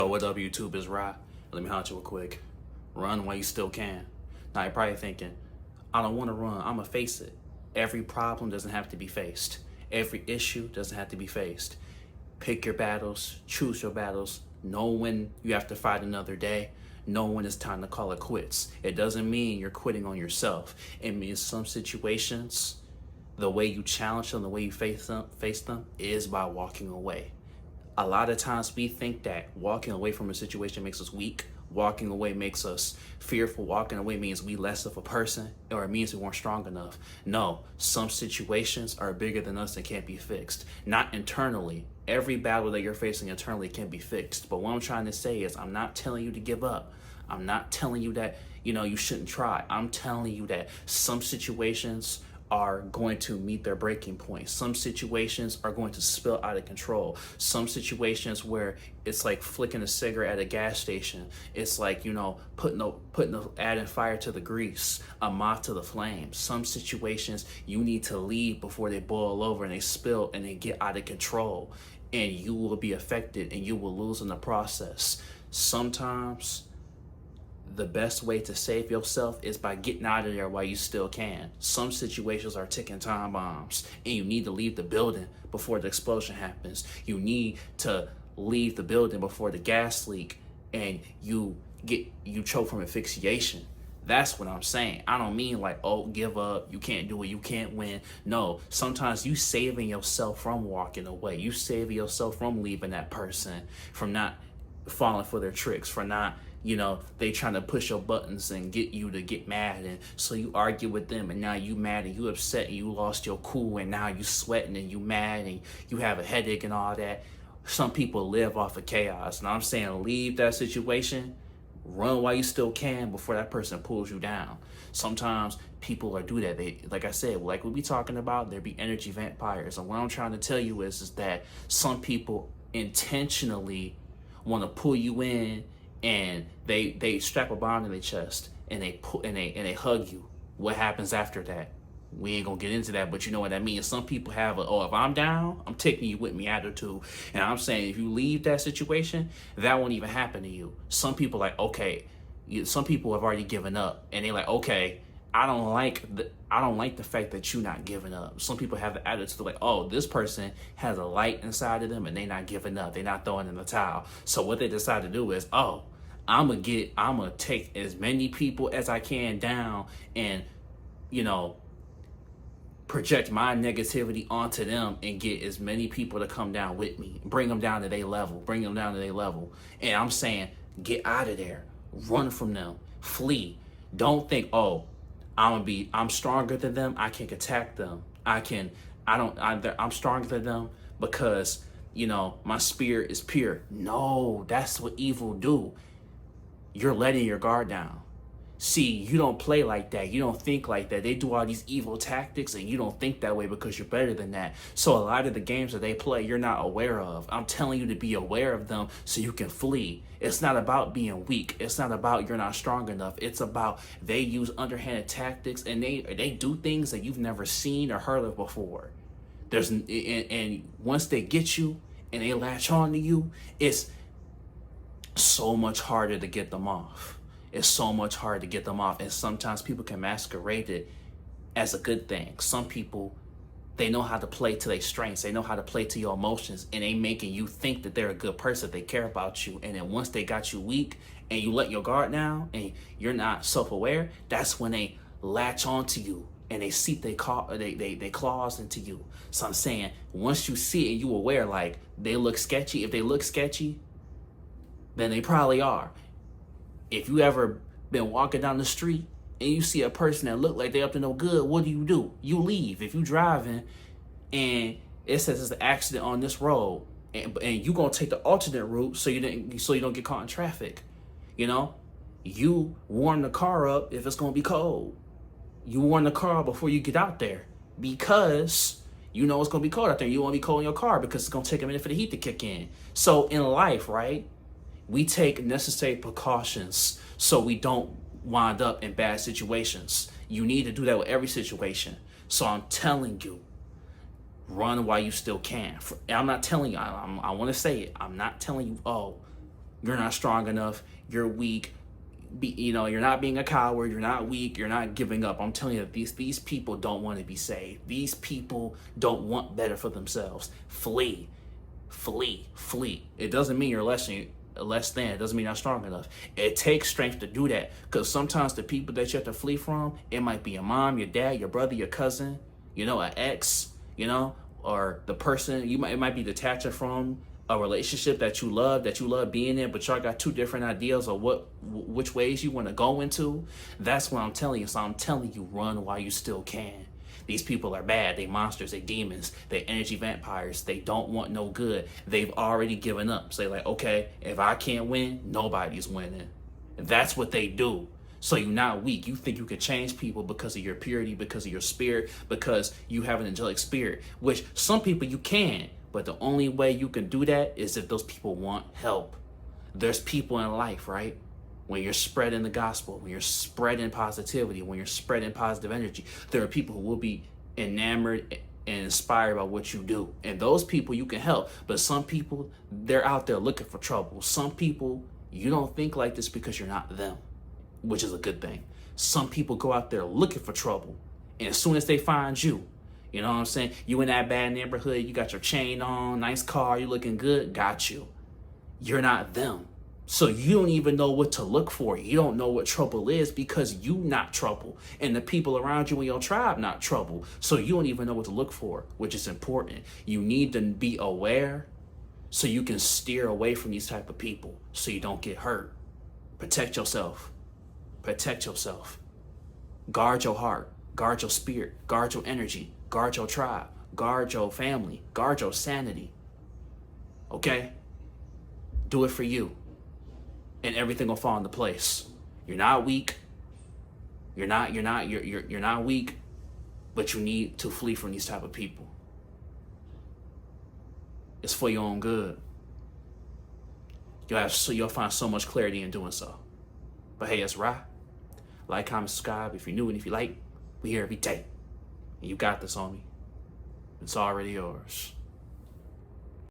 Oh, what up, YouTube? Is Rye. Let me hot you real quick. Run while you still can. Now, you're probably thinking, I don't want to run. I'm going to face it. Every problem doesn't have to be faced. Every issue doesn't have to be faced. Pick your battles. Choose your battles. Know when you have to fight another day. Know when it's time to call it quits. It doesn't mean you're quitting on yourself. It means some situations, the way you challenge them, the way you face them is by walking away. A lot of times we think that walking away from a situation makes us weak. Walking away makes us fearful. Walking away means we less of a person, or it means we weren't strong enough. No, some situations are bigger than us and can't be fixed. Not internally. Every battle that you're facing internally can be fixed. But what I'm trying to say is I'm not telling you to give up. I'm not telling you that, you shouldn't try. I'm telling you that some situations are going to meet their breaking point. Some situations are going to spill out of control. Some situations where it's like flicking a cigarette at a gas station. It's like, adding fire to the grease, a moth to the flame. Some situations you need to leave before they boil over and they spill and they get out of control, and you will be affected and you will lose in the process. Sometimes the best way to save yourself is by getting out of there while you still can. Some situations are ticking time bombs, and you need to leave the building before the explosion happens. You need to leave the building before the gas leak and you choke from asphyxiation. That's what I'm saying. I don't mean like, oh, give up, you can't do it, you can't win. No, sometimes you saving yourself from walking away. You saving yourself from leaving that person, from not falling for their tricks, for not, they trying to push your buttons and get you to get mad, and so you argue with them, and now you mad and you upset and you lost your cool, and now you sweating and you mad and you have a headache and all that. Some people live off of chaos, and I'm saying leave that situation, run while you still can before that person pulls you down. Sometimes people do that. They, like I said, like we be talking about, there be energy vampires, and what I'm trying to tell you is that some people intentionally want to pull you in, and they strap a bond in their chest and they they hug you. What happens after that? We ain't gonna get into that, but you know what that means. Some people have if I'm down, I'm taking you with me attitude. And I'm saying if you leave that situation, that won't even happen to you. Some people some people have already given up, and they like, okay, I don't like the fact that you're not giving up. Some people have the attitude like, oh, this person has a light inside of them and they're not giving up. They're not throwing in the towel. So what they decide to do is, oh, I'm gonna take as many people as I can down and, project my negativity onto them and get as many people to come down with me, bring them down to their level. And I'm saying, get out of there, run from them, flee. Don't think, oh, I'm stronger than them, I can attack them. I'm stronger than them because, my spirit is pure. No, that's what evil do. You're letting your guard down. See, you don't play like that. You don't think like that. They do all these evil tactics and you don't think that way because you're better than that. So a lot of the games that they play, you're not aware of. I'm telling you to be aware of them so you can flee. It's not about being weak. It's not about you're not strong enough. It's about they use underhanded tactics and they do things that you've never seen or heard of before. And once they get you and they latch on to you, it's so much harder to get them off. It's so much harder to get them off. And sometimes people can masquerade it as a good thing. Some people, they know how to play to their strengths. They know how to play to your emotions, and they making you think that they're a good person. They care about you. And then once they got you weak and you let your guard down and you're not self-aware, that's when they latch onto you and they seep they claws into you. So I'm saying, once you see it and you aware, like they look sketchy. If they look sketchy, then they probably are. If you ever been walking down the street and you see a person that look like they up to no good, what do? You leave. If you driving and it says there's an accident on this road and you gonna take the alternate route so you don't get caught in traffic. You warm the car up if it's gonna be cold. You warm the car up before you get out there because you know it's gonna be cold out there. You wanna be cold in your car because it's gonna take a minute for the heat to kick in. So in life, right? We take necessary precautions so we don't wind up in bad situations. You need to do that with every situation. So I'm telling you, run while you still can. I'm not telling you, I want to say it. I'm not telling you, oh, You're not strong enough. You're weak. You're not being a coward. You're not weak. You're not giving up. I'm telling you, these people don't want to be saved. These people don't want better for themselves. Flee, flee, flee. It doesn't mean you're less than. It doesn't mean you're not strong enough. It takes strength to do that, because sometimes the people that you have to flee from, it might be your mom, your dad, your brother, your cousin, an ex, or the person it might be detaching from a relationship that you love being in, but y'all got two different ideas of which ways you want to go into. That's what I'm telling you. So I'm telling you, run while you still can. These people are bad. They monsters. They demons. They energy vampires. They don't want no good. They've already given up. Say like, okay, if I can't win, nobody's winning. That's what they do. So you're not weak. You think you can change people because of your purity, because of your spirit, because you have an angelic spirit, which some people you can. But the only way you can do that is if those people want help. There's people in life, right? When you're spreading the gospel, when you're spreading positivity, when you're spreading positive energy, there are people who will be enamored and inspired by what you do. And those people you can help. But some people, they're out there looking for trouble. Some people, you don't think like this because you're not them, which is a good thing. Some people go out there looking for trouble. And as soon as they find you, you know what I'm saying? You in that bad neighborhood, you got your chain on, nice car, you looking good, got you. You're not them. So you don't even know what to look for. You don't know what trouble is because you not trouble. And the people around you in your tribe not trouble. So you don't even know what to look for, which is important. You need to be aware so you can steer away from these type of people so you don't get hurt. Protect yourself. Protect yourself. Guard your heart. Guard your spirit. Guard your energy. Guard your tribe. Guard your family. Guard your sanity. Okay? Do it for you. And everything will fall into place. You're not weak. You're not weak, but you need to flee from these type of people. It's for your own good. You'll find so much clarity in doing so. But hey, it's Ra. Like, comment, subscribe if you're new, and if you like, we here every day. And you got this, homie. It's already yours.